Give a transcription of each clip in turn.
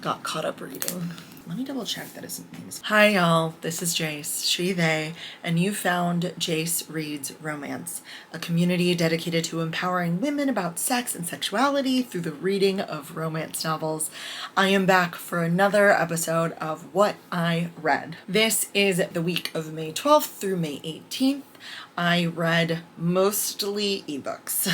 Got caught up reading. Let me double check that isn't things. Hi y'all, this is Jace, she, they, and you found Jace Reads Romance, a community dedicated to empowering women about sex and sexuality through the reading of romance novels. I am back for another episode of What I Read. This is the week of May 12th through May 18th. I read mostly ebooks.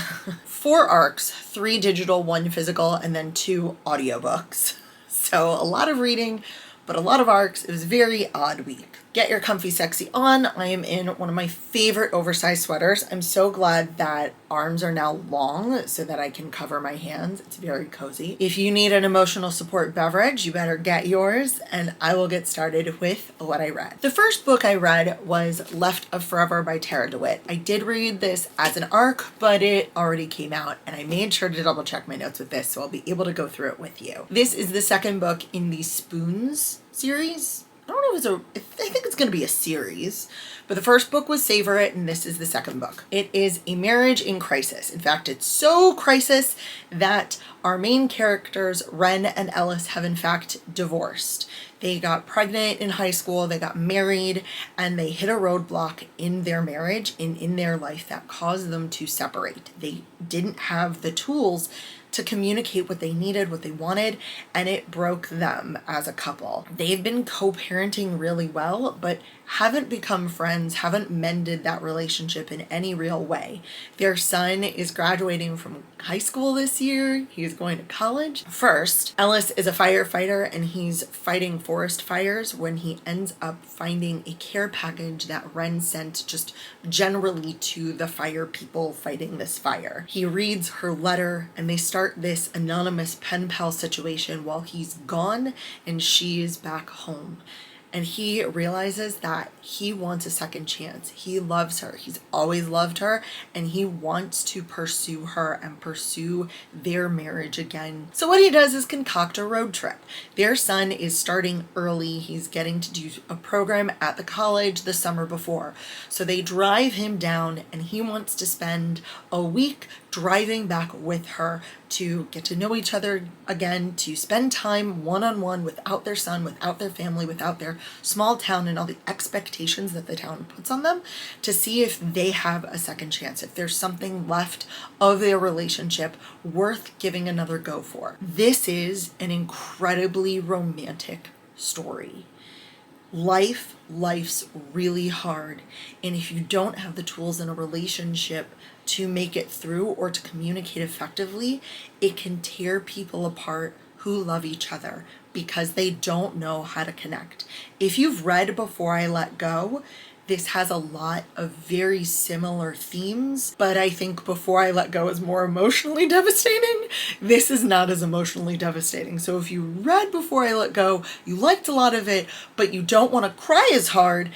4 arcs, 3 digital, 1 physical, and then 2 audiobooks. So a lot of reading, but a lot of arcs. It was a very odd week. Get your comfy sexy on. I am in one of my favorite oversized sweaters. I'm so glad that arms are now long so that I can cover my hands. It's very cozy. If you need an emotional support beverage, you better get yours, and I will get started with what I read. The first book I read was Left of Forever by Tarah DeWitt. I did read this as an arc, but it already came out, and I made sure to double check my notes with this so I'll be able to go through it with you. This is the second book in the Spoons series. I don't know if I think it's going to be a series, but the first book was Savor It, and this is the second book. It is a marriage in crisis. In fact, it's so crisis that our main characters, Wren and Ellis, have in fact divorced. They got pregnant in high school, they got married, and they hit a roadblock in their marriage and in their life that caused them to separate. They didn't have the tools to communicate what they needed, what they wanted, and it broke them as a couple. They've been co-parenting really well, but haven't become friends, haven't mended that relationship in any real way. Their son is graduating from high school this year. He's going to college. First, Ellis is a firefighter, and he's fighting forest fires when he ends up finding a care package that Wren sent just generally to the fire people fighting this fire. He reads her letter, and they start this anonymous pen pal situation while he's gone and she is back home. And he realizes that he wants a second chance. He loves her. He's always loved her, and he wants to pursue her and pursue their marriage again. So what he does is concoct a road trip. Their son is starting early. He's getting to do a program at the college the summer before. So they drive him down, and he wants to spend a week driving back with her to get to know each other again, to spend time one-on-one without their son, without their family, without their small town and all the expectations that the town puts on them, to see if they have a second chance, if there's something left of their relationship worth giving another go for. This is an incredibly romantic story. Life's really hard, and if you don't have the tools in a relationship to make it through or to communicate effectively, it can tear people apart who love each other because they don't know how to connect. If you've read Before I Let Go, this has a lot of very similar themes, but I think Before I Let Go is more emotionally devastating. This is not as emotionally devastating. So if you read Before I Let Go, you liked a lot of it, but you don't want to cry as hard,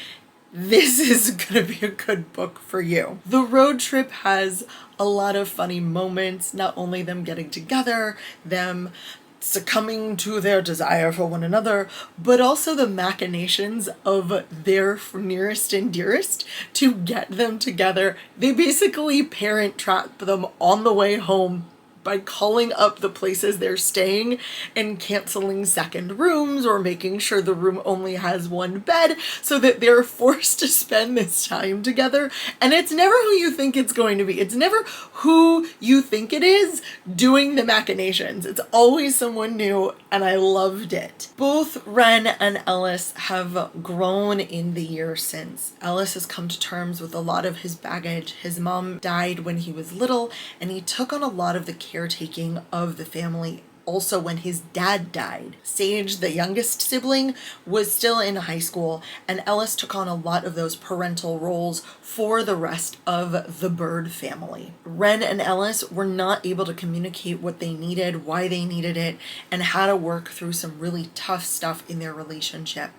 this is going to be a good book for you. The road trip has a lot of funny moments, not only them getting together, them succumbing to their desire for one another, but also the machinations of their nearest and dearest to get them together. They basically parent trap them on the way home by calling up the places they're staying and canceling second rooms or making sure the room only has one bed so that they're forced to spend this time together. And it's never who you think it's going to be. It's never who you think it is doing the machinations. It's always someone new, and I loved it. Both Wren and Ellis have grown in the year since. Ellis has come to terms with a lot of his baggage. His mom died when he was little, and he took on a lot of the caretaking of the family also when his dad died. Sage, the youngest sibling, was still in high school, and Ellis took on a lot of those parental roles for the rest of the Bird family. Wren and Ellis were not able to communicate what they needed, why they needed it, and how to work through some really tough stuff in their relationship,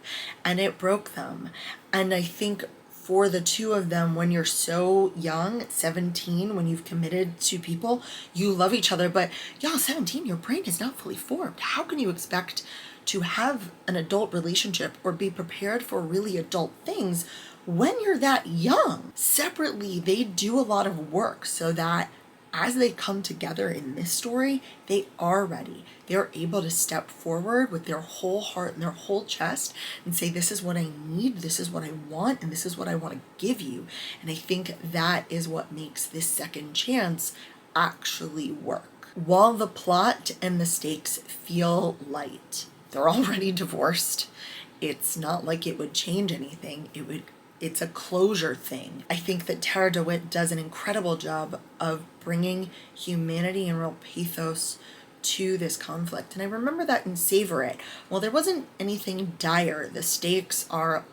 and it broke them. And I think for the two of them, when you're so young, at 17, when you've committed to people, you love each other, but y'all, 17, your brain is not fully formed. How can you expect to have an adult relationship or be prepared for really adult things when you're that young? Separately, they do a lot of work so that as they come together in this story, they are ready. They're able to step forward with their whole heart and their whole chest and say, this is what I need, this is what I want, and this is what I want to give you. And I think that is what makes this second chance actually work. While the plot and the stakes feel light, they're already divorced. It's not like it would change anything. It's a closure thing. I think that Tarah DeWitt does an incredible job of bringing humanity and real pathos to this conflict. And I remember that in Savor It. Well, there wasn't anything dire. The stakes are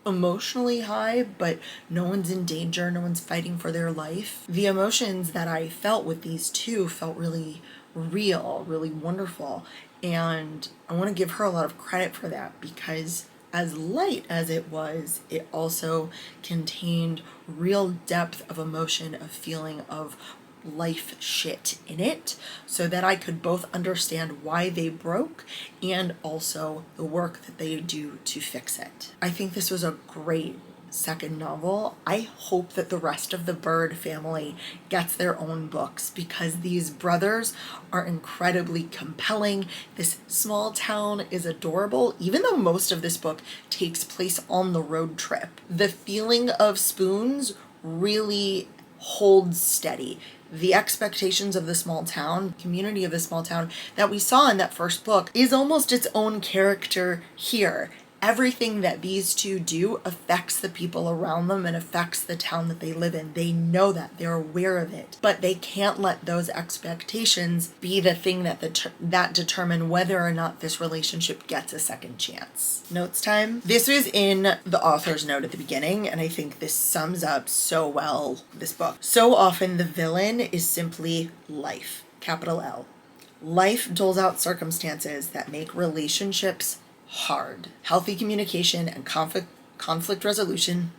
emotionally high, but no one's in danger. No one's fighting for their life. The emotions that I felt with these two felt really real, really wonderful. And I want to give her a lot of credit for that, because as light as it was, it also contained real depth of emotion, of feeling, of life shit in it, so that I could both understand why they broke and also the work that they do to fix it. I think this was a great second novel. I hope that the rest of the Bird family gets their own books, because these brothers are incredibly compelling. This small town is adorable, even though most of this book takes place on the road trip. The feeling of Spoons really holds steady. The expectations of the small town, community of the small town that we saw in that first book is almost its own character here. Everything that these two do affects the people around them and affects the town that they live in. They know that, they're aware of it, but they can't let those expectations be the thing that determine whether or not this relationship gets a second chance. Notes time. This was in the author's note at the beginning, and I think this sums up so well this book. So often the villain is simply life, capital L. Life doles out circumstances that make relationships hard. Healthy communication and conflict resolution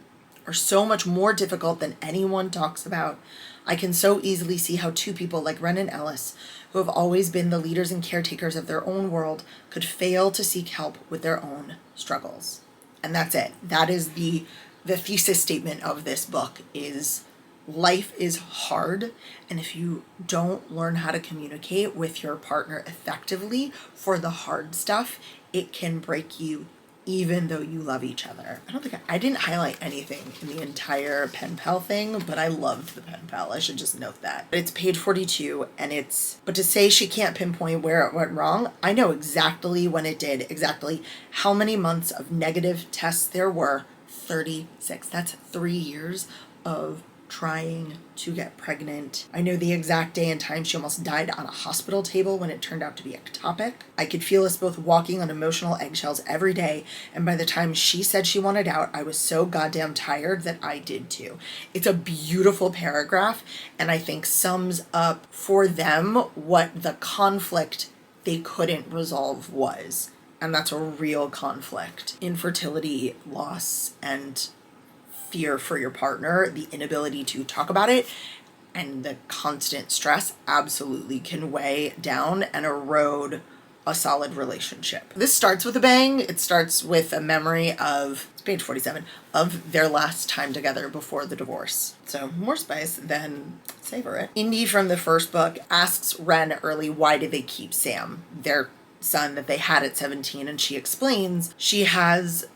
are so much more difficult than anyone talks about. I can so easily see how two people like Wren and Ellis, who have always been the leaders and caretakers of their own world, could fail to seek help with their own struggles. And that's it. That is the thesis statement of this book is life is hard, and if you don't learn how to communicate with your partner effectively for the hard stuff, it can break you even though you love each other. I didn't highlight anything in the entire pen pal thing, but I loved the pen pal. I should just note that. It's page 42, but to say she can't pinpoint where it went wrong, I know exactly when it did, exactly how many months of negative tests there were. 36. That's 3 years of trying to get pregnant. I know the exact day and time she almost died on a hospital table when it turned out to be ectopic. I could feel us both walking on emotional eggshells every day, and by the time she said she wanted out, I was so goddamn tired that I did too. It's a beautiful paragraph, and I think sums up for them what the conflict they couldn't resolve was. And that's a real conflict. Infertility, loss, and fear for your partner, the inability to talk about it, and the constant stress absolutely can weigh down and erode a solid relationship. This starts with a bang. It starts with a memory of, it's page 47, of their last time together before the divorce. So more spice than Savor It. Indy from the first book asks Wren early, why did they keep Sam, their son that they had at 17, and she explains she has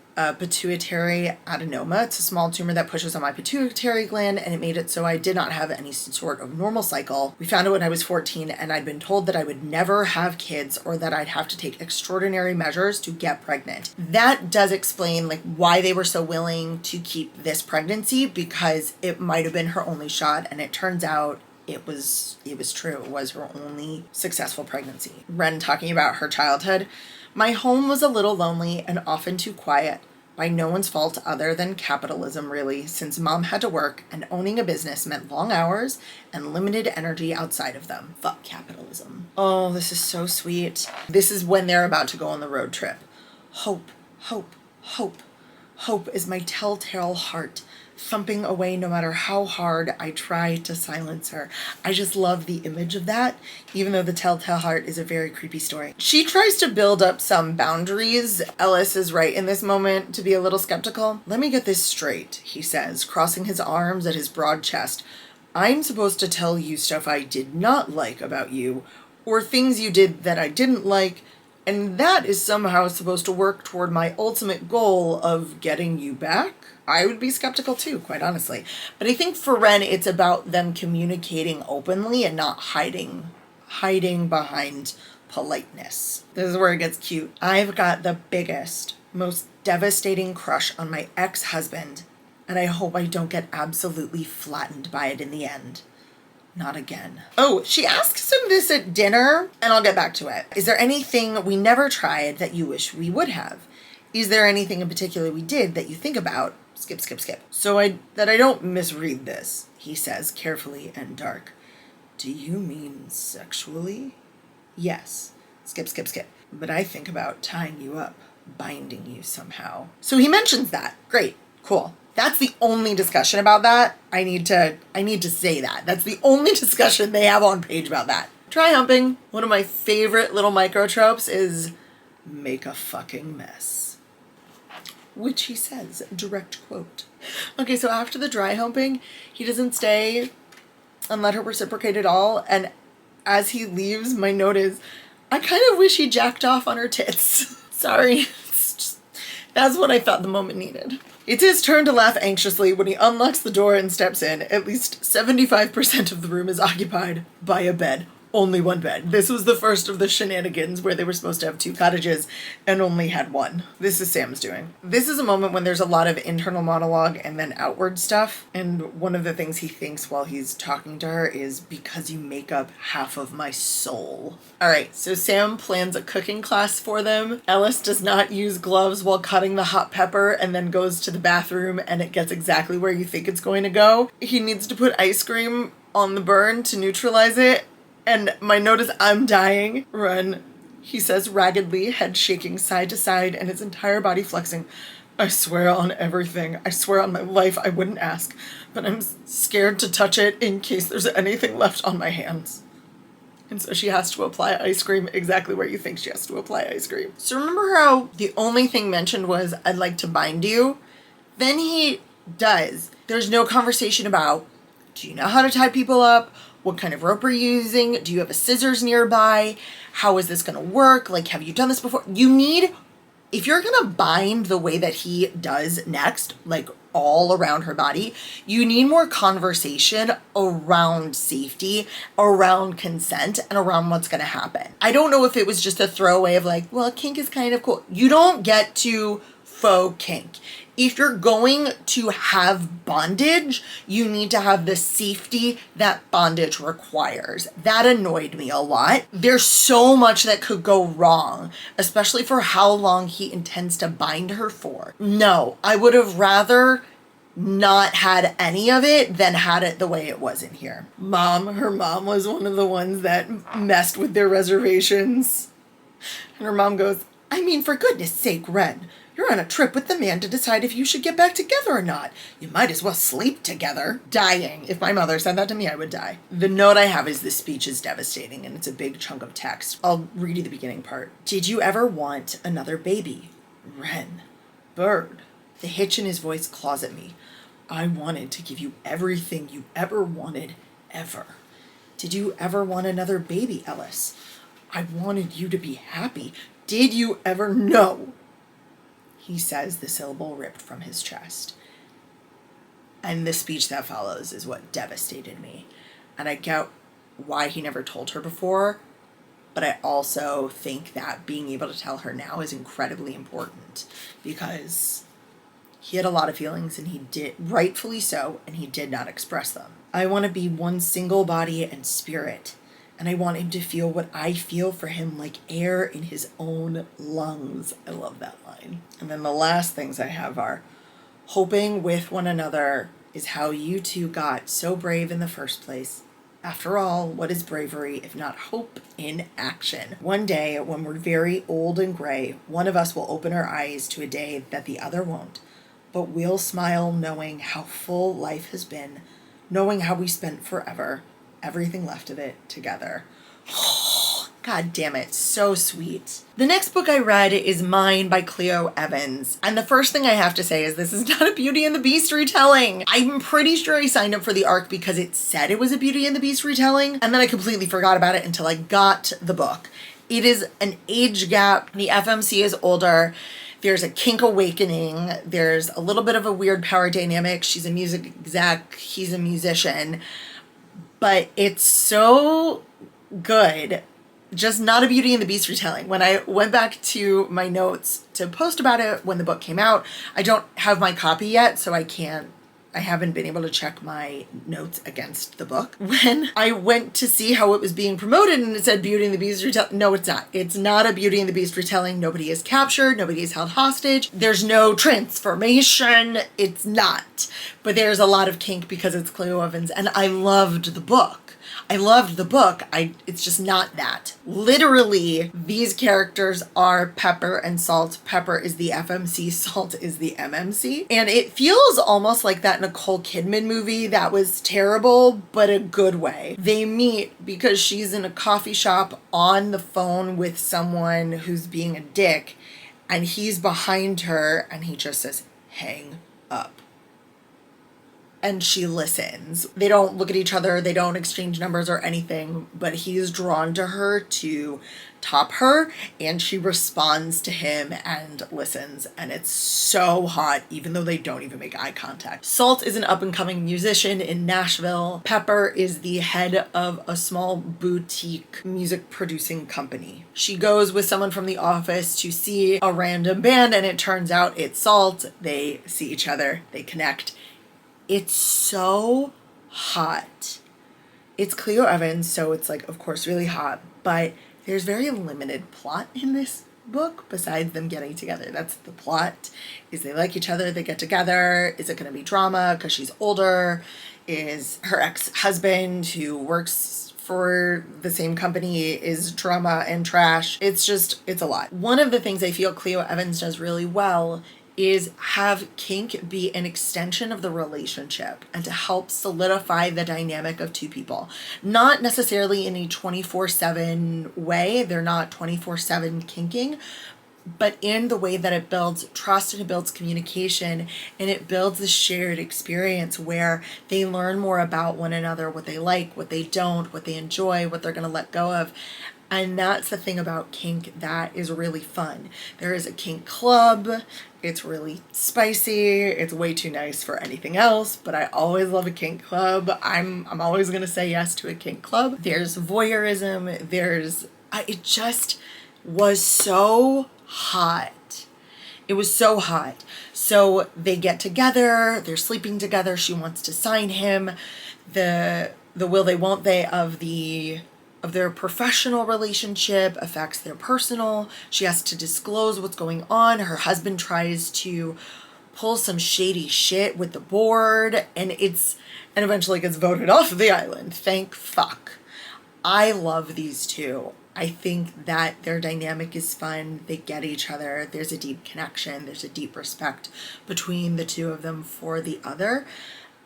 pituitary adenoma. It's a small tumor that pushes on my pituitary gland, and it made it so I did not have any sort of normal cycle. We found it when I was 14, and I'd been told that I would never have kids or that I'd have to take extraordinary measures to get pregnant. That does explain why they were so willing to keep this pregnancy, because it might have been her only shot, and it turns out it was true. It was her only successful pregnancy. Wren talking about her childhood. My home was a little lonely and often too quiet, by no one's fault other than capitalism, really, since mom had to work and owning a business meant long hours and limited energy outside of them. Fuck capitalism. Oh, this is so sweet. This is when they're about to go on the road trip. Hope, hope, hope. Hope is my telltale heart, thumping away no matter how hard I try to silence her. I just love the image of that, even though the telltale heart is a very creepy story. She tries to build up some boundaries. Ellis is right in this moment to be a little skeptical. Let me get this straight, he says, crossing his arms at his broad chest. I'm supposed to tell you stuff I did not like about you, or things you did that I didn't like, and that is somehow supposed to work toward my ultimate goal of getting you back? I would be skeptical too, quite honestly. But I think for Wren, it's about them communicating openly and not hiding behind politeness. This is where it gets cute. I've got the biggest, most devastating crush on my ex-husband, and I hope I don't get absolutely flattened by it in the end. Not again. Oh, she asks him this at dinner, and I'll get back to it. Is there anything we never tried that you wish we would have? Is there anything in particular we did that you think about? Skip. So that I don't misread this, he says carefully and dark. Do you mean sexually? Yes. Skip. But I think about tying you up, binding you somehow. So he mentions that. Great. Cool. That's the only discussion about that. I need to say that. That's the only discussion they have on page about that. Dry humping. One of my favorite little micro tropes is make a fucking mess. Which he says, direct quote. Okay, so after the dry humping, he doesn't stay and let her reciprocate at all. And as he leaves, my note is, I kind of wish he jacked off on her tits. Sorry. That's what I thought the moment needed. It's his turn to laugh anxiously when he unlocks the door and steps in. At least 75% of the room is occupied by a bed. Only one bed. This was the first of the shenanigans where they were supposed to have 2 cottages and only had 1. This is Sam's doing. This is a moment when there's a lot of internal monologue and then outward stuff. And one of the things he thinks while he's talking to her is, because you make up half of my soul. All right, so Sam plans a cooking class for them. Ellis does not use gloves while cutting the hot pepper and then goes to the bathroom and it gets exactly where you think it's going to go. He needs to put ice cream on the burn to neutralize it. And my note is, I'm dying. Wren, he says raggedly, head shaking side to side and his entire body flexing. I swear on everything. I swear on my life I wouldn't ask, but I'm scared to touch it in case there's anything left on my hands. And so she has to apply ice cream exactly where you think she has to apply ice cream. So remember how the only thing mentioned was, I'd like to bind you? Then he does. There's no conversation about, do you know how to tie people up? What kind of rope are you using? Do you have a scissors nearby? How is this going to work? Like, have you done this before? You need, if you're going to bind the way that he does next, like all around her body, you need more conversation around safety, around consent, and around what's going to happen. I don't know if it was just a throwaway of like, well, kink is kind of cool. You don't get to faux kink. If you're going to have bondage, you need to have the safety that bondage requires. That annoyed me a lot. There's so much that could go wrong, especially for how long he intends to bind her for. No, I would have rather not had any of it than had it the way it was in here. Her mom was one of the ones that messed with their reservations. And her mom goes, I mean, for goodness sake, Wren, you're on a trip with the man to decide if you should get back together or not. You might as well sleep together. Dying. If my mother said that to me, I would die. The note I have is, this speech is devastating, and it's a big chunk of text. I'll read you the beginning part. Did you ever want another baby? Wren. Bird. The hitch in his voice claws at me. I wanted to give you everything you ever wanted, ever. Did you ever want another baby, Ellis? I wanted you to be happy. Did you ever know? He says, the syllable ripped from his chest. And the speech that follows is what devastated me. And I get why he never told her before, but I also think that being able to tell her now is incredibly important, because he had a lot of feelings, and he did, rightfully so, and he did not express them. I want to be one single body and spirit, and I want him to feel what I feel for him, like air in his own lungs. I love that line. And then the last things I have are, hoping with one another is how you two got so brave in the first place. After all, what is bravery if not hope in action? One day, when we're very old and gray, one of us will open our eyes to a day that the other won't. But we'll smile knowing how full life has been, knowing how we spent forever, everything left of it, together. God damn it, so sweet. The next book I read is Mine by Clio Evans. And the first thing I have to say is this is not a Beauty and the Beast retelling. I'm pretty sure I signed up for the ARC because it said it was a Beauty and the Beast retelling, and then I completely forgot about it until I got the book. It is an age gap. The FMC is older. There's a kink awakening. There's a little bit of a weird power dynamic. She's a music exec, he's a musician. But it's so good. Just not a Beauty and the Beast retelling. When I went back to my notes to post about it when the book came out, I don't have my copy yet, so I haven't been able to check my notes against the book. When I went to see how it was being promoted and it said Beauty and the Beast retelling, no, it's not. It's not a Beauty and the Beast retelling. Nobody is captured. Nobody is held hostage. There's no transformation. It's not. But there's a lot of kink because it's Clio Evans, and I loved the book. It's just not that. Literally, these characters are Pepper and Salt. Pepper is the FMC, Salt is the MMC. And it feels almost like that Nicole Kidman movie that was terrible, but a good way. They meet because she's in a coffee shop on the phone with someone who's being a dick, and he's behind her and he just says, "Hang up." And she listens. They don't look at each other. They don't exchange numbers or anything, but he's drawn to her to top her, and she responds to him and listens. And it's so hot, even though they don't even make eye contact. Salt is an up-and-coming musician in Nashville. Pepper is the head of a small boutique music producing company. She goes with someone from the office to see a random band, and it turns out it's Salt. They see each other. They connect. It's so hot. It's Clio Evans, so it's like, of course, really hot, but there's very limited plot in this book besides them getting together. That's the plot, is they like each other, they get together. Is it going to be drama because she's older? Is her ex-husband who works for the same company is drama and trash? It's a lot. One of the things I feel Clio Evans does really well is have kink be an extension of the relationship and to help solidify the dynamic of two people. Not necessarily in a 24/7 way. They're not 24/7 kinking, but in the way that it builds trust and it builds communication and it builds the shared experience where they learn more about one another, what they like, what they don't, what they enjoy, what they're going to let go of. And that's the thing about kink that is really fun. There is a kink club. It's really spicy. It's way too nice for anything else, but I always love a kink club. I'm always going to say yes to a kink club. There's voyeurism. It just was so hot. It was so hot. So they get together. They're sleeping together. She wants to sign him. The will they won't they of their professional relationship affects their personal. She has to disclose what's going on. Her husband tries to pull some shady shit with the board, and eventually gets voted off of the island. Thank fuck. I love these two. I think that their dynamic is fun. They get each other. There's a deep connection. There's a deep respect between the two of them for the other.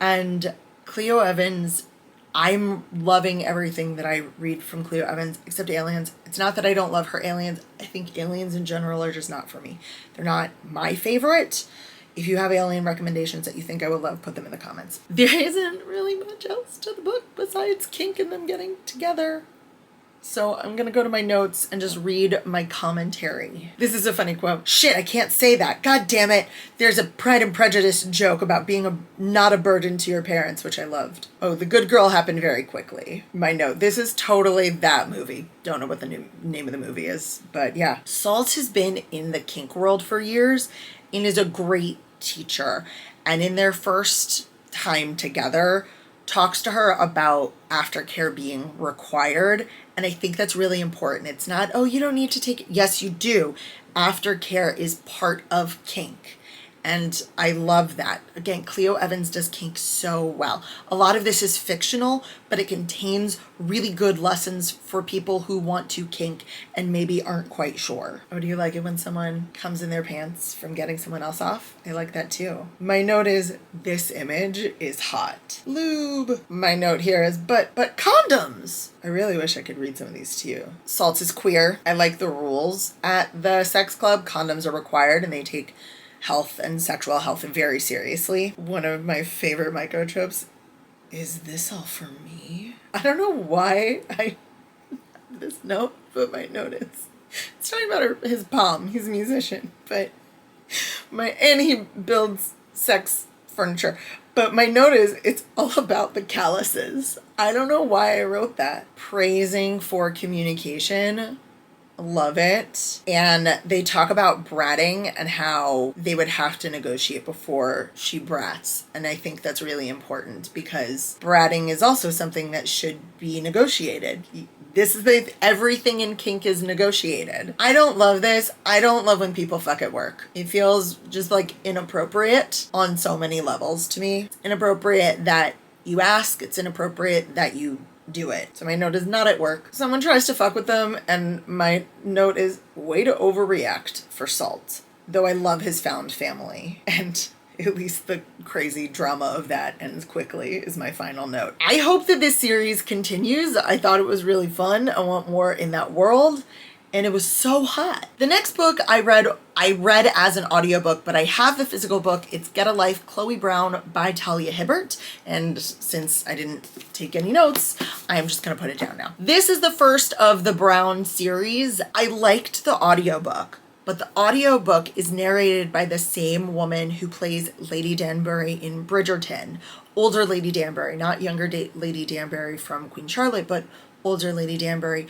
And Clio Evans, I'm loving everything that I read from Clio Evans, except Aliens. It's not that I don't love her Aliens. I think Aliens in general are just not for me. They're not my favorite. If you have Alien recommendations that you think I would love, put them in the comments. There isn't really much else to the book besides kink and them getting together. So I'm going to go to my notes and just read my commentary. This is a funny quote. Shit, I can't say that. God damn it. There's a Pride and Prejudice joke about being not a burden to your parents, which I loved. Oh, the good girl happened very quickly. My note. This is totally that movie. Don't know what the name of the movie is, but yeah. Salt has been in the kink world for years and is a great teacher. And in their first time together, talks to her about aftercare being required. And I think that's really important. It's not, oh, you don't need to take it. Yes, you do. Aftercare is part of kink. And I love that. Again, Clio Evans does kink so well. A lot of this is fictional, but it contains really good lessons for people who want to kink and maybe aren't quite sure. Oh, do you like it when someone comes in their pants from getting someone else off? I like that too. My note is, this image is hot. Lube. My note here is, but condoms. I really wish I could read some of these to you. Salt is queer. I like the rules at the sex club. Condoms are required and they take health and sexual health very seriously. One of my favorite microtropes is, this all for me? I don't know why I this note, but my note is, it's talking about his palm. He's a musician, but and he builds sex furniture. But my note is, it's all about the calluses. I don't know why I wrote that. Praising for communication. Love it. And they talk about bratting and how they would have to negotiate before she brats. And I think that's really important because bratting is also something that should be negotiated. This is everything in kink is negotiated. I don't love this. I don't love when people fuck at work. It feels just like inappropriate on so many levels to me. It's inappropriate that you ask. It's inappropriate that you do it. So my note is, not at work. Someone tries to fuck with them, and my note is, way to overreact for Salt. Though I love his found family, and at least the crazy drama of that ends quickly is my final note. I hope that this series continues. I thought it was really fun. I want more in that world. And it was so hot. The next book I read as an audiobook, but I have the physical book. It's Get a Life, Chloe Brown by Talia Hibbert. And since I didn't take any notes, I'm just gonna put it down now. This is the first of the Brown series. I liked the audiobook, but the audiobook is narrated by the same woman who plays Lady Danbury in Bridgerton. Older Lady Danbury, not younger Lady Danbury from Queen Charlotte, but older Lady Danbury.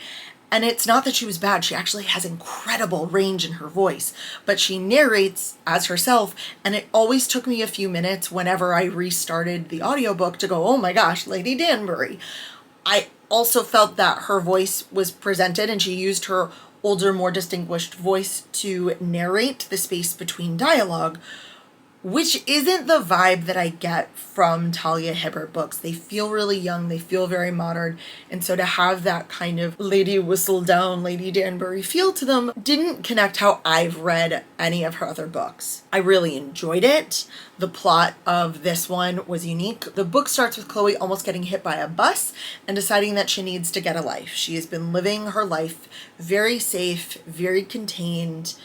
And it's not that she was bad. She actually has incredible range in her voice, but she narrates as herself. And it always took me a few minutes whenever I restarted the audiobook to go, oh my gosh, Lady Danbury. I also felt that her voice was presented and she used her older, more distinguished voice to narrate the space between dialogue, which isn't the vibe that I get from Talia Hibbert books. They feel really young, they feel very modern, and so to have that kind of Lady Whistledown, Lady Danbury feel to them didn't connect how I've read any of her other books. I really enjoyed it. The plot of this one was unique. The book starts with Chloe almost getting hit by a bus and deciding that she needs to get a life. She has been living her life very safe, very contained.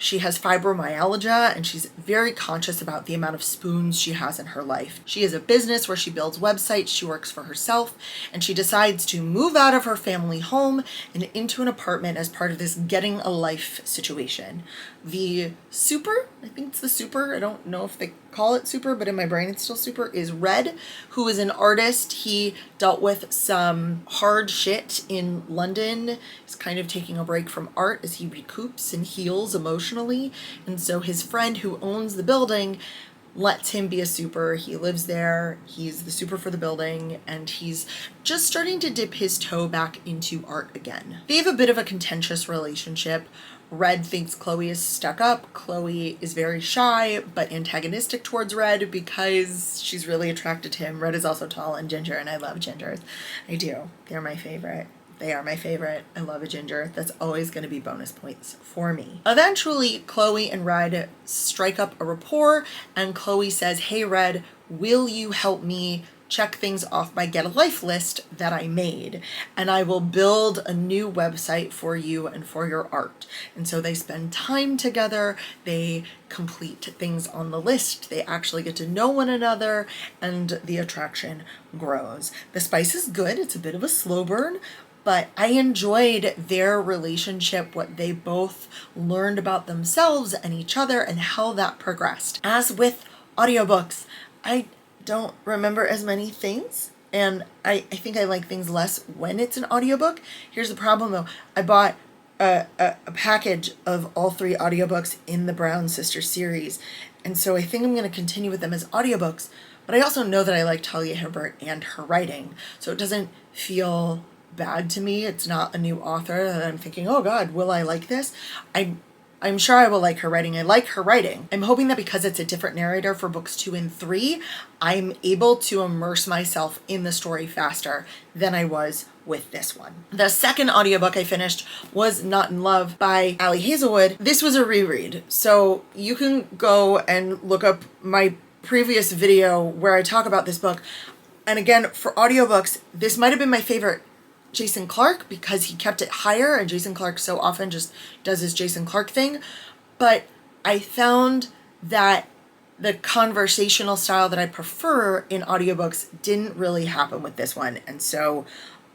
She has fibromyalgia and she's very conscious about the amount of spoons she has in her life. She has a business where she builds websites, she works for herself, and she decides to move out of her family home and into an apartment as part of this getting a life situation. The super, I think it's the super, I don't know if they call it super, but in my brain it's still super, is Red, who is an artist. He dealt with some hard shit in London. He's kind of taking a break from art as he recoups and heals emotionally. And so his friend who owns the building lets him be a super. He lives there, he's the super for the building, and he's just starting to dip his toe back into art again. They have a bit of a contentious relationship. Red thinks Chloe is stuck up. Chloe is very shy but antagonistic towards Red because she's really attracted to him. Red is also tall and ginger, and I love gingers. I do. They're my favorite. They are my favorite. I love a ginger. That's always going to be bonus points for me. Eventually, Chloe and Red strike up a rapport, and Chloe says, hey, Red, will you help me check things off my Get a Life list that I made, and I will build a new website for you and for your art. And so they spend time together, they complete things on the list, they actually get to know one another, and the attraction grows. The spice is good, it's a bit of a slow burn, but I enjoyed their relationship, what they both learned about themselves and each other, and how that progressed. As with audiobooks, I don't remember as many things, and I think I like things less when it's an audiobook. Here's the problem though. I bought a package of all 3 audiobooks in the Brown Sisters series, and so I think I'm going to continue with them as audiobooks, but I also know that I like Talia Hibbert and her writing, so it doesn't feel bad to me. It's not a new author that I'm thinking, oh God, will I like this? I I'm sure I will like her writing. I like her writing. I'm hoping that because it's a different narrator for books 2 and 3, I'm able to immerse myself in the story faster than I was with this one. The second audiobook I finished was Not in Love by Ali Hazelwood. This was a reread, so you can go and look up my previous video where I talk about this book. And again, for audiobooks, this might have been my favorite Jason Clarke because he kept it higher, and Jason Clarke so often just does his Jason Clarke thing. But I found that the conversational style that I prefer in audiobooks didn't really happen with this one. And so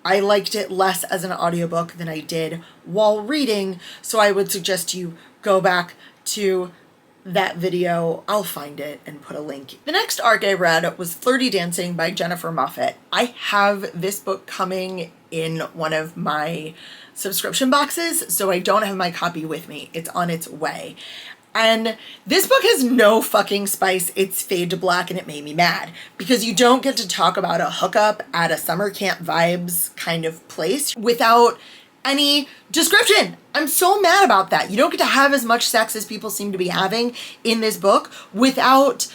I liked it less as an audiobook than I did while reading. So I would suggest you go back to that video. I'll find it and put a link. The next arc I read was Flirty Dancing by Jennifer Moffett. I have this book coming in one of my subscription boxes, so I don't have my copy with me. It's on its way. And this book has no fucking spice. It's fade to black, and it made me mad because you don't get to talk about a hookup at a summer camp vibes kind of place without any description. I'm so mad about that. You don't get to have as much sex as people seem to be having in this book without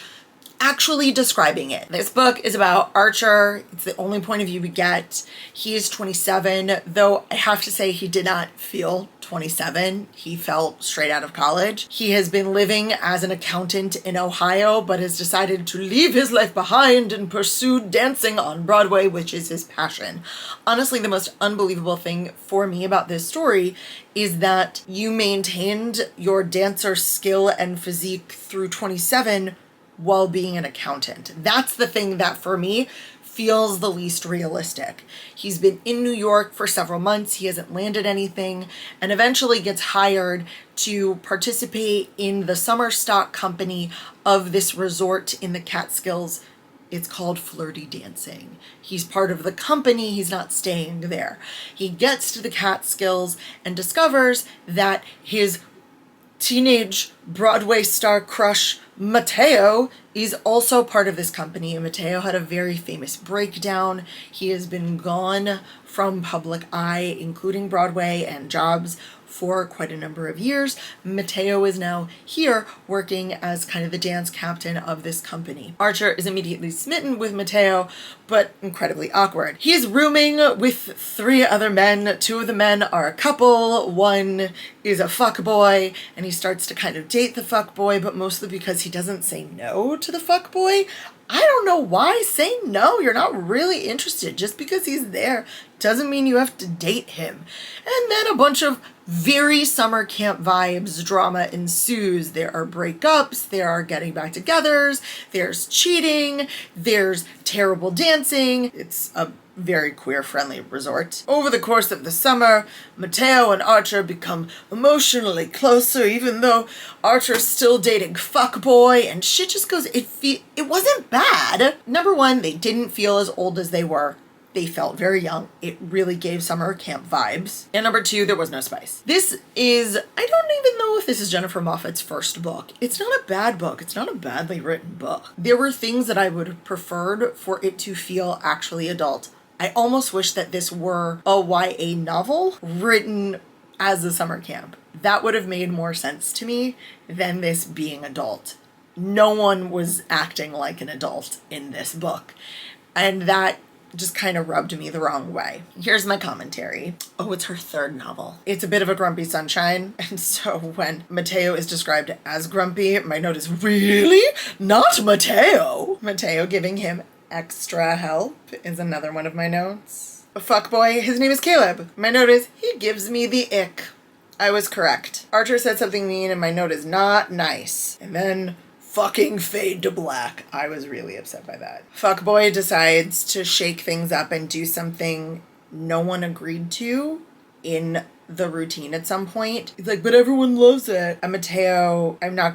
actually describing it. This book is about Archer. It's the only point of view we get. He is 27, though I have to say he did not feel 27. He felt straight out of college. He has been living as an accountant in Ohio, but has decided to leave his life behind and pursue dancing on Broadway, which is his passion. Honestly, the most unbelievable thing for me about this story is that you maintained your dancer skill and physique through 27 while being an accountant. That's the thing that for me feels the least realistic. He's been in New York for several months. He hasn't landed anything and eventually gets hired to participate in the summer stock company of this resort in the Catskills. It's called Flirty Dancing. He's part of the company. He's not staying there. He gets to the Catskills and discovers that his teenage Broadway star crush Mateo is also part of this company, and Mateo had a very famous breakdown. He has been gone from public eye, including Broadway and jobs, for quite a number of years. Mateo is now here working as kind of the dance captain of this company. Archer is immediately smitten with Mateo, but incredibly awkward. He is rooming with 3 other men. 2 of the men are a couple. 1 is a fuckboy, and he starts to kind of date the fuckboy, but mostly because he doesn't say no to the fuckboy. I don't know why. Say no. You're not really interested. Just because he's there doesn't mean you have to date him. And then a bunch of very summer camp vibes drama ensues. There are breakups, there are getting back togethers, there's cheating, there's terrible dancing. It's a very queer-friendly resort. Over the course of the summer, Mateo and Archer become emotionally closer, even though Archer's still dating fuckboy, and shit just goes, it wasn't bad. Number 1, they didn't feel as old as they were. They felt very young. It really gave summer camp vibes. And number 2, there was no spice. This is, I don't even know if this is Jennifer Moffat's first book. It's not a bad book. It's not a badly written book. There were things that I would have preferred for it to feel actually adult. I almost wish that this were a YA novel written as a summer camp. That would have made more sense to me than this being adult. No one was acting like an adult in this book. And that just kind of rubbed me the wrong way. Here's my commentary. Oh, it's her 3rd novel. It's a bit of a grumpy sunshine, and so when Mateo is described as grumpy, my note is, really? Not Mateo? Mateo giving him extra help is another one of my notes. A fuckboy, his name is Caleb. My note is, he gives me the ick. I was correct. Archer said something mean, and my note is not nice. And then fucking fade to black. I was really upset by that. Fuckboy decides to shake things up and do something no one agreed to in the routine at some point. He's like, but everyone loves it. And Mateo, I'm not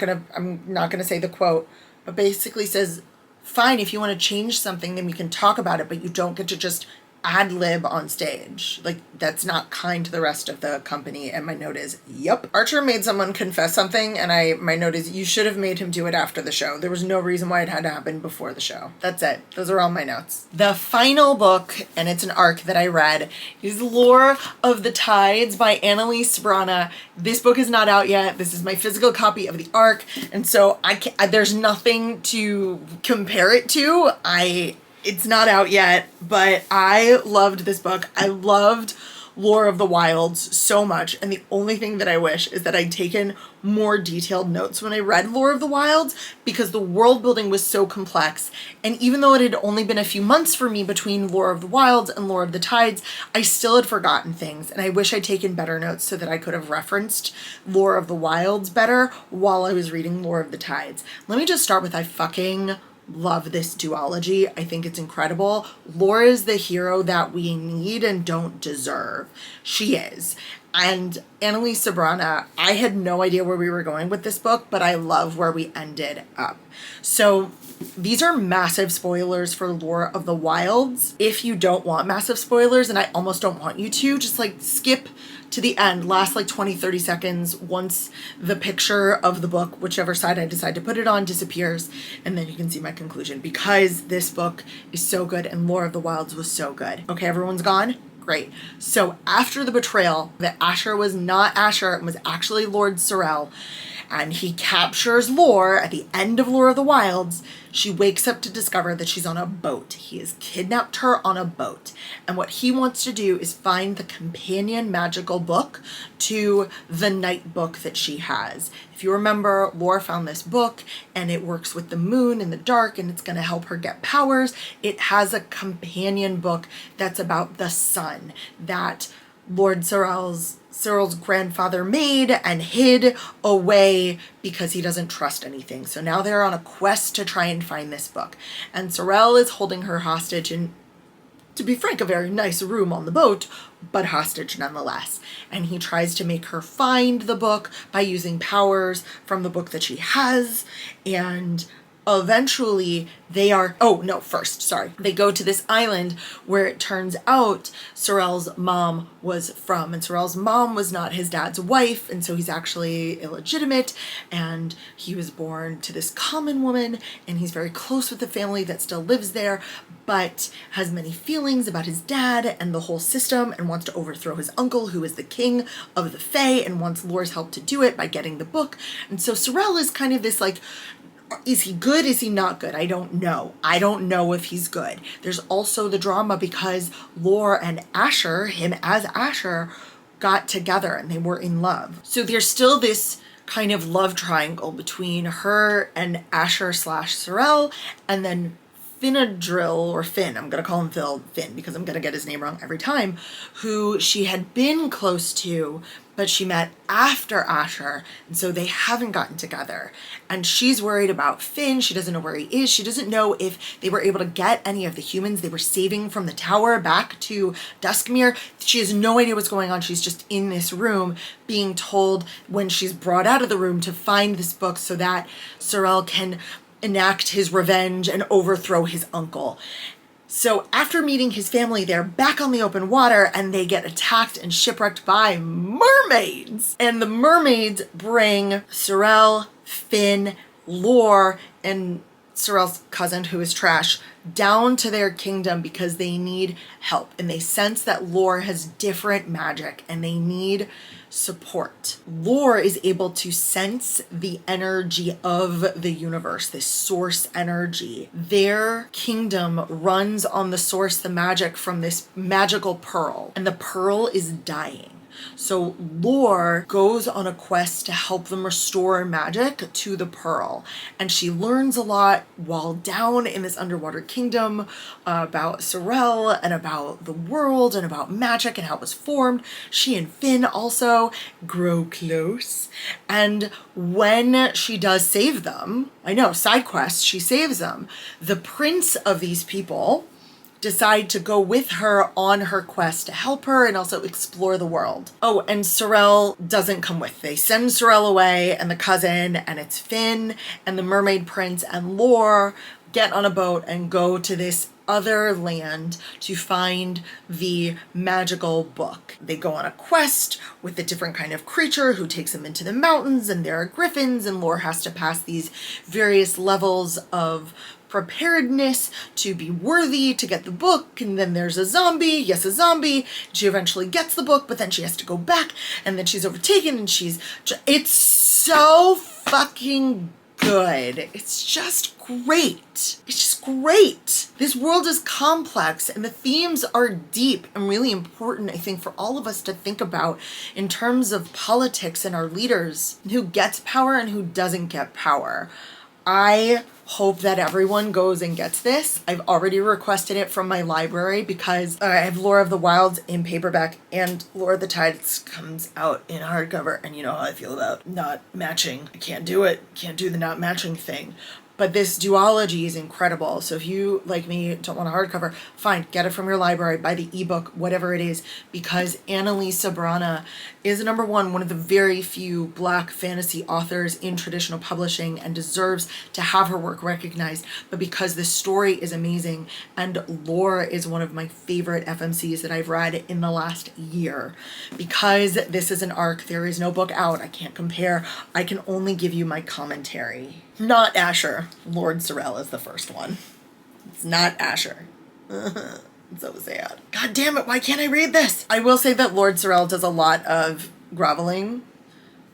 gonna say the quote, but basically says, fine, if you want to change something, then we can talk about it, but you don't get to just ad lib on stage. Like, that's not kind to the rest of the company. And my note is, yep. Archer made someone confess something, and my note is, you should have made him do it after the show. There was no reason why it had to happen before the show. That's it. Those are all my notes. The final book, and it's an arc that I read, is Lore of the Tides by Annalise Sabrana. This book is not out yet. This is my physical copy of the arc, and so there's nothing to compare it to. It's not out yet, but I loved this book. I loved Lore of the Wilds so much, and the only thing that I wish is that I'd taken more detailed notes when I read Lore of the Wilds, because the world building was so complex, and even though it had only been a few months for me between Lore of the Wilds and Lore of the Tides, I still had forgotten things, and I wish I'd taken better notes so that I could have referenced Lore of the Wilds better while I was reading Lore of the Tides. Let me just start with, I fucking love this duology. I think it's incredible. Lore is the hero that we need and don't deserve. She is. And Annalise Sabrana, I had no idea where we were going with this book, but I love where we ended up. So these are massive spoilers for Lore of the Wilds. If you don't want massive spoilers, and I almost don't want you to, just like skip to the end, last like 20-30 seconds once the picture of the book, whichever side I decide to put it on, disappears, and then you can see my conclusion, because this book is so good and Lore of the Wilds was so good. Okay, everyone's gone? Great. So after the betrayal, that Asher was not Asher, it was actually Lord Sorrel, and he captures Lore at the end of Lore of the Wilds, she wakes up to discover that she's on a boat. He has kidnapped her on a boat. And what he wants to do is find the companion magical book to the night book that she has. If you remember, Lore found this book, and it works with the moon in the dark, and it's going to help her get powers. It has a companion book that's about the sun that Lord Sorrel's grandfather made and hid away because he doesn't trust anything. So now they're on a quest to try and find this book. And Sorrel is holding her hostage in, to be frank, a very nice room on the boat, but hostage nonetheless. And he tries to make her find the book by using powers from the book that she has. And eventually they go to this island where it turns out Sorrel's mom was from, and Sorrel's mom was not his dad's wife, and so he's actually illegitimate, and he was born to this common woman, and he's very close with the family that still lives there, but has many feelings about his dad and the whole system, and wants to overthrow his uncle, who is the king of the Fae, and wants Lore's help to do it by getting the book. And so Sorrel is kind of this like, is he good? Is he not good? I don't know. I don't know if he's good. There's also the drama because Lore and Asher, him as Asher, got together and they were in love. So there's still this kind of love triangle between her and Asher / Sorrel, and then Finadrill, or Finn, I'm going to call him Finn because I'm going to get his name wrong every time, who she had been close to, but she met after Asher, and so they haven't gotten together. And she's worried about Finn. She doesn't know where he is. She doesn't know if they were able to get any of the humans they were saving from the tower back to Duskmere. She has no idea what's going on. She's just in this room being told when she's brought out of the room to find this book so that Sorrel can enact his revenge and overthrow his uncle. So after meeting his family, they're back on the open water and they get attacked and shipwrecked by mermaids. And the mermaids bring Sorrel, Finn, Lore, and Sorrel's cousin, who is Trash, down to their kingdom because they need help. And they sense that Lore has different magic and they need support. Lore is able to sense the energy of the universe, this source energy. Their kingdom runs on the source, the magic from this magical pearl, and the pearl is dying. So Lore goes on a quest to help them restore magic to the pearl. And she learns a lot while down in this underwater kingdom about Sorrel and about the world and about magic and how it was formed. She and Finn also grow close. And when she does save them, I know, side quest, she saves them, the prince of these people decide to go with her on her quest to help her and also explore the world. Oh, and Sorrel doesn't come with. They send Sorrel away and the cousin, and it's Finn and the mermaid prince and Lore get on a boat and go to this other land to find the magical book. They go on a quest with a different kind of creature who takes them into the mountains, and there are griffins, and Lore has to pass these various levels of preparedness to be worthy to get the book. And then there's a zombie. Yes, a zombie. She eventually gets the book, but then she has to go back, and then she's overtaken, and it's so fucking good. It's just great. It's just great. This world is complex, and the themes are deep and really important, I think, for all of us to think about in terms of politics and our leaders, who gets power and who doesn't get power. I hope that everyone goes and gets this. I've already requested it from my library because I have Lore of the Wilds in paperback, and Lore of the Tides comes out in hardcover, and you know how I feel about not matching. I can't do it. Can't do the not matching thing. But this duology is incredible. So if you, like me, don't want a hardcover, fine, get it from your library, buy the ebook, whatever it is, because Annalise Sabrana is one of the very few Black fantasy authors in traditional publishing, and deserves to have her work recognized. But because this story is amazing, and Lore is one of my favorite FMCs that I've read in the last year, because this is an arc, there is no book out, I can't compare, I can only give you my commentary. Not Asher. Lord Sorrel is the first one. It's not Asher. It's so sad. God damn it, why can't I read this? I will say that Lord Sorrel does a lot of groveling.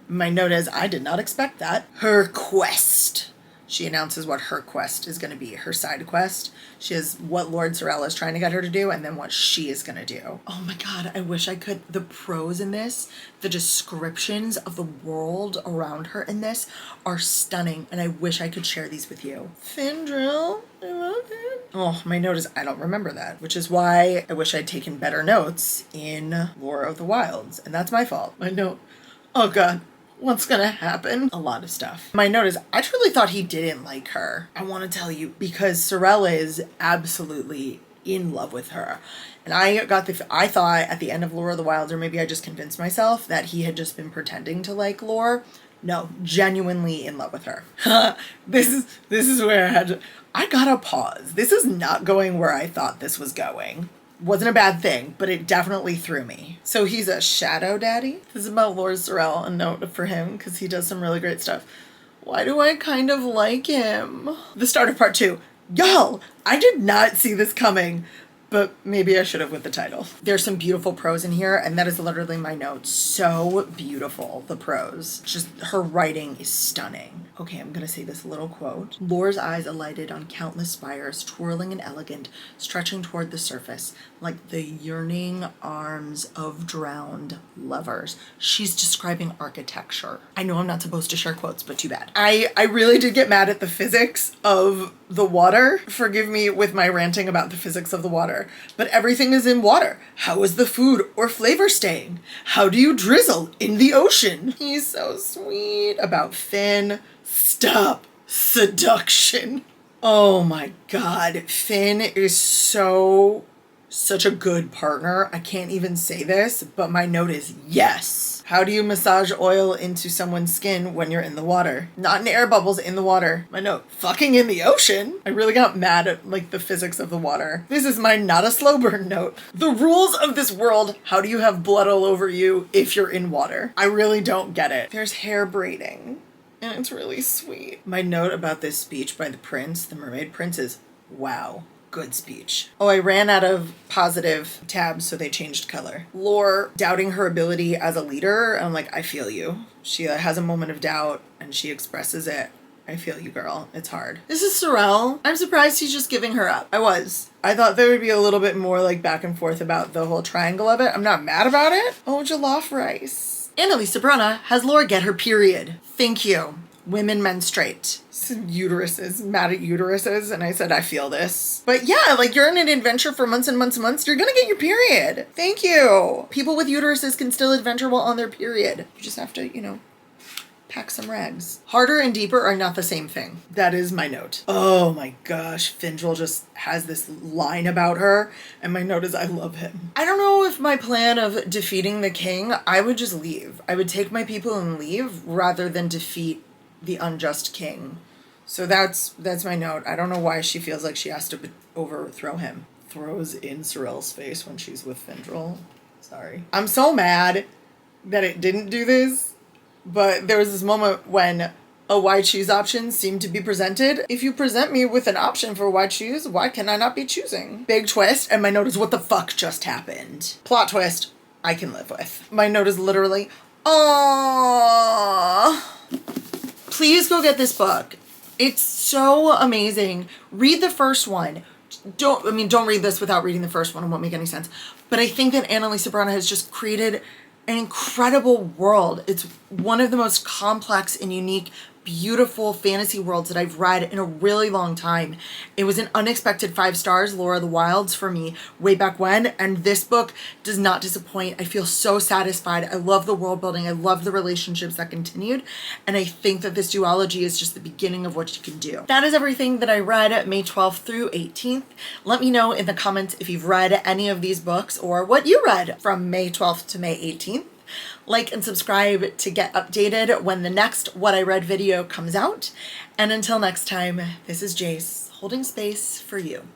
My note is, I did not expect that. Her quest. She announces what her quest is going to be, her side quest. She has what Lord Sorrel is trying to get her to do, and then what she is going to do. Oh my god, I wish I could. The prose in this, the descriptions of the world around her in this are stunning, and I wish I could share these with you. Findril, I love it. Oh, my note is, I don't remember that, which is why I wish I'd taken better notes in Lore of the Wilds, and that's my fault. My note, oh god. What's gonna happen? A lot of stuff. My note is, I truly thought he didn't like her. I want to tell you, because Sorrel is absolutely in love with her. And I thought at the end of Lore of the Wilds, or maybe I just convinced myself, that he had just been pretending to like Lore. No, genuinely in love with her. This is where I gotta pause. This is not going where I thought this was going. Wasn't a bad thing, but it definitely threw me. So he's a shadow daddy. This is about Lord Sorrel, a note for him, because he does some really great stuff. Why do I kind of like him? The start of part 2. Y'all, I did not see this coming, but maybe I should have with the title. There's some beautiful prose in here, and that is literally my note. So beautiful, the prose. Just her writing is stunning. Okay, I'm gonna say this little quote. Lore's eyes alighted on countless spires, twirling and elegant, stretching toward the surface, like the yearning arms of drowned lovers. She's describing architecture. I know I'm not supposed to share quotes, but too bad. I really did get mad at the physics of the water. Forgive me with my ranting about the physics of the water, but everything is in water. How is the food or flavor staying? How do you drizzle in the ocean? He's so sweet. About Finn. Stop. Seduction. Oh my god. Finn is such a good partner. I can't even say this, but my note is yes. How do you massage oil into someone's skin when you're in the water? Not in air bubbles, in the water. My note, fucking in the ocean. I really got mad at the physics of the water. This is my not a slow burn note. The rules of this world. How do you have blood all over you if you're in water? I really don't get it. There's hair braiding, and it's really sweet. My note about this speech by the prince, the mermaid prince, is wow. Good speech. Oh, I ran out of positive tabs, so they changed color. Lore doubting her ability as a leader. I'm like, I feel you. She has a moment of doubt, and she expresses it. I feel you, girl. It's hard. This is Sorrel. I'm surprised he's just giving her up. I thought there would be a little bit more back and forth about the whole triangle of it. I'm not mad about it. Oh, jollof rice. Annalise Sabrana has Lore get her period. Thank you. Women menstruate. Uteruses, mad at uteruses, and I said, I feel this. But yeah, you're in an adventure for months and months and months, you're gonna get your period. Thank you. People with uteruses can still adventure while on their period. You just have to, pack some rags. Harder and deeper are not the same thing. That is my note. Oh my gosh, Findril just has this line about her, and my note is, I love him. I don't know if my plan of defeating the king, I would just leave. I would take my people and leave rather than defeat the unjust king. So that's my note. I don't know why she feels like she has to overthrow him. Throws in Sorel's face when she's with Findrel. Sorry. I'm so mad that it didn't do this, but there was this moment when a why choose option seemed to be presented. If you present me with an option for why choose, why can I not be choosing? Big twist, and my note is, what the fuck just happened? Plot twist, I can live with. My note is literally, aww. Please go get this book. It's so amazing. Read the first one. Don't read this without reading the first one. It won't make any sense. But I think that Annalisa Brana has just created an incredible world. It's one of the most complex and unique, beautiful fantasy worlds that I've read in a really long time. It was an unexpected 5 stars, Laura of the Wilds, for me way back when, and this book does not disappoint. I feel so satisfied. I love the world building. I love the relationships that continued, and I think that this duology is just the beginning of what you can do. That is everything that I read May 12th through 18th. Let me know in the comments if you've read any of these books or what you read from May 12th to May 18th. Like and subscribe to get updated when the next What I Read video comes out. And until next time, this is Jace, holding space for you.